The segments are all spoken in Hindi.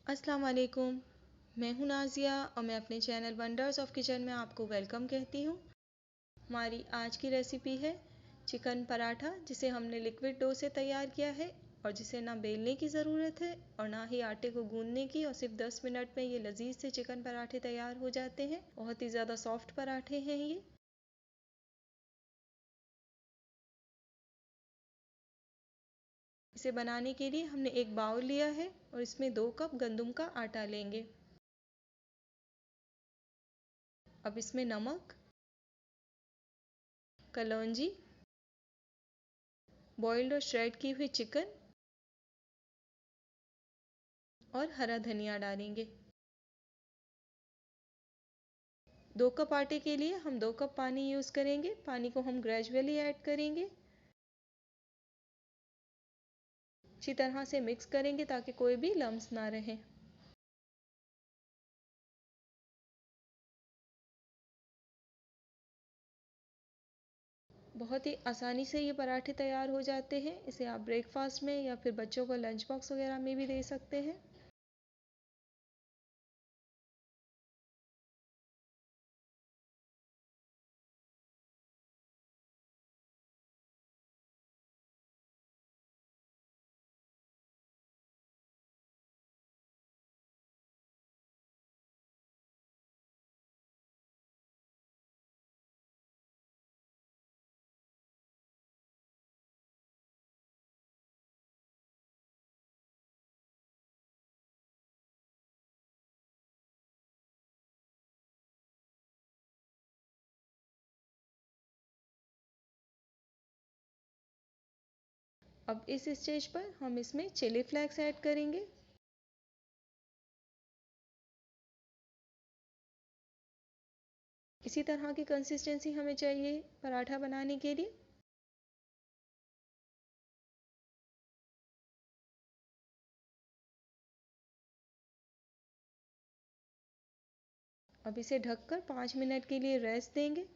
अस्सलाम वालेकुम। मैं हूं नाज़िया और मैं अपने चैनल वंडर्स ऑफ किचन में आपको वेलकम कहती हूं। हमारी आज की रेसिपी है चिकन पराठा, जिसे हमने लिक्विड डो से तैयार किया है और जिसे ना बेलने की ज़रूरत है और ना ही आटे को गूंदने की, और सिर्फ 10 मिनट में ये लजीज से चिकन पराठे तैयार हो जाते हैं। बहुत ही ज़्यादा सॉफ्ट पराठे हैं ये। इसे बनाने के लिए हमने एक बाउल लिया है और इसमें 2 कप गंदम का आटा लेंगे। अब इसमें नमक, कलौंजी, बॉइल्ड और श्रेड की हुई चिकन और हरा धनिया डालेंगे। 2 कप आटे के लिए हम 2 कप पानी यूज़ करेंगे। पानी को हम ग्रेजुअली ऐड करेंगे। अच्छी तरह से मिक्स करेंगे ताकि कोई भी लम्स ना रहे। बहुत ही आसानी से ये पराठे तैयार हो जाते हैं। इसे आप ब्रेकफास्ट में या फिर बच्चों को लंच बॉक्स वगैरह में भी दे सकते हैं। अब इस स्टेज पर हम इसमें चिली फ्लेक्स ऐड करेंगे। इसी तरह की कंसिस्टेंसी हमें चाहिए पराठा बनाने के लिए। अब इसे ढककर 5 मिनट के लिए रेस्ट देंगे।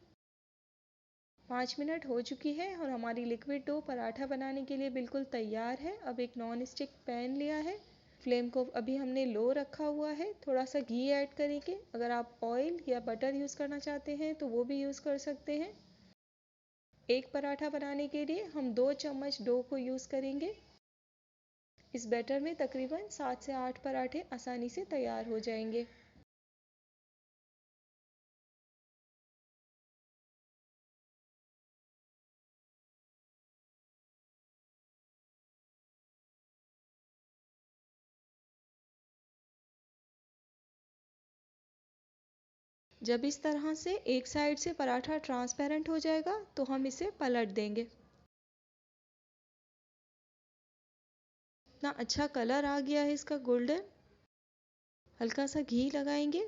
5 मिनट हो चुकी है और हमारी लिक्विड डो पराठा बनाने के लिए बिल्कुल तैयार है। अब एक नॉन स्टिक पैन लिया है। फ्लेम को अभी हमने लो रखा हुआ है। थोड़ा सा घी ऐड करेंगे। अगर आप ऑयल या बटर यूज़ करना चाहते हैं तो वो भी यूज़ कर सकते हैं। एक पराठा बनाने के लिए हम 2 चम्मच डो को यूज़ करेंगे। इस बैटर में तकरीबन 7 से 8 पराठे आसानी से तैयार हो जाएंगे। जब इस तरह से एक साइड से पराठा ट्रांसपेरेंट हो जाएगा तो हम इसे पलट देंगे। इतना अच्छा कलर आ गया है इसका गोल्डन। हल्का सा घी लगाएंगे।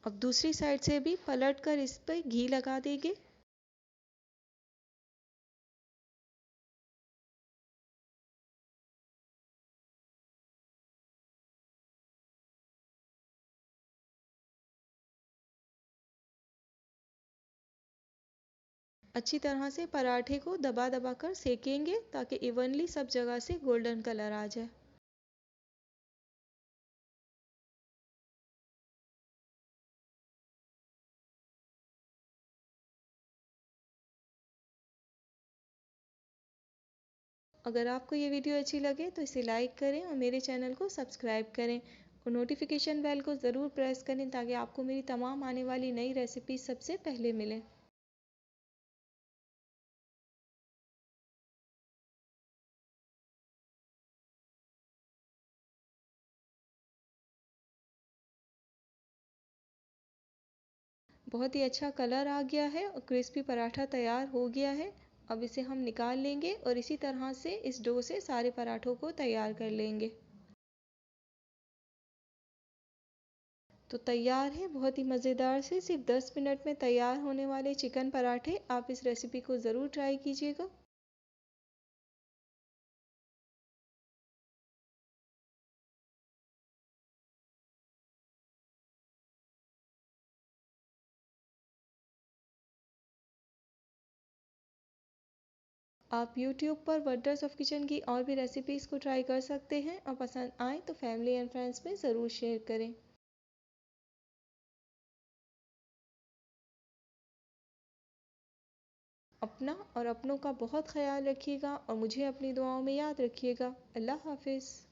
अब दूसरी साइड से भी पलट कर इस पर घी लगा देंगे। अच्छी तरह से पराठे को दबा दबा कर सेकेंगे ताकि इवनली सब जगह से गोल्डन कलर आ जाए। अगर आपको ये वीडियो अच्छी लगे तो इसे लाइक करें और मेरे चैनल को सब्सक्राइब करें और नोटिफिकेशन बेल को ज़रूर प्रेस करें ताकि आपको मेरी तमाम आने वाली नई रेसिपीज सबसे पहले मिलें। बहुत ही अच्छा कलर आ गया है और क्रिस्पी पराठा तैयार हो गया है। अब इसे हम निकाल लेंगे और इसी तरह से इस डो से सारे पराठों को तैयार कर लेंगे। तो तैयार है बहुत ही मज़ेदार से सिर्फ 10 मिनट में तैयार होने वाले चिकन पराठे। आप इस रेसिपी को ज़रूर ट्राई कीजिएगा। आप YouTube पर वंडर्स ऑफ किचन की और भी रेसिपीज़ को ट्राई कर सकते हैं और पसंद आए तो फैमिली एंड फ्रेंड्स में ज़रूर शेयर करें। अपना और अपनों का बहुत ख्याल रखिएगा और मुझे अपनी दुआओं में याद रखिएगा। अल्लाह हाफिज़।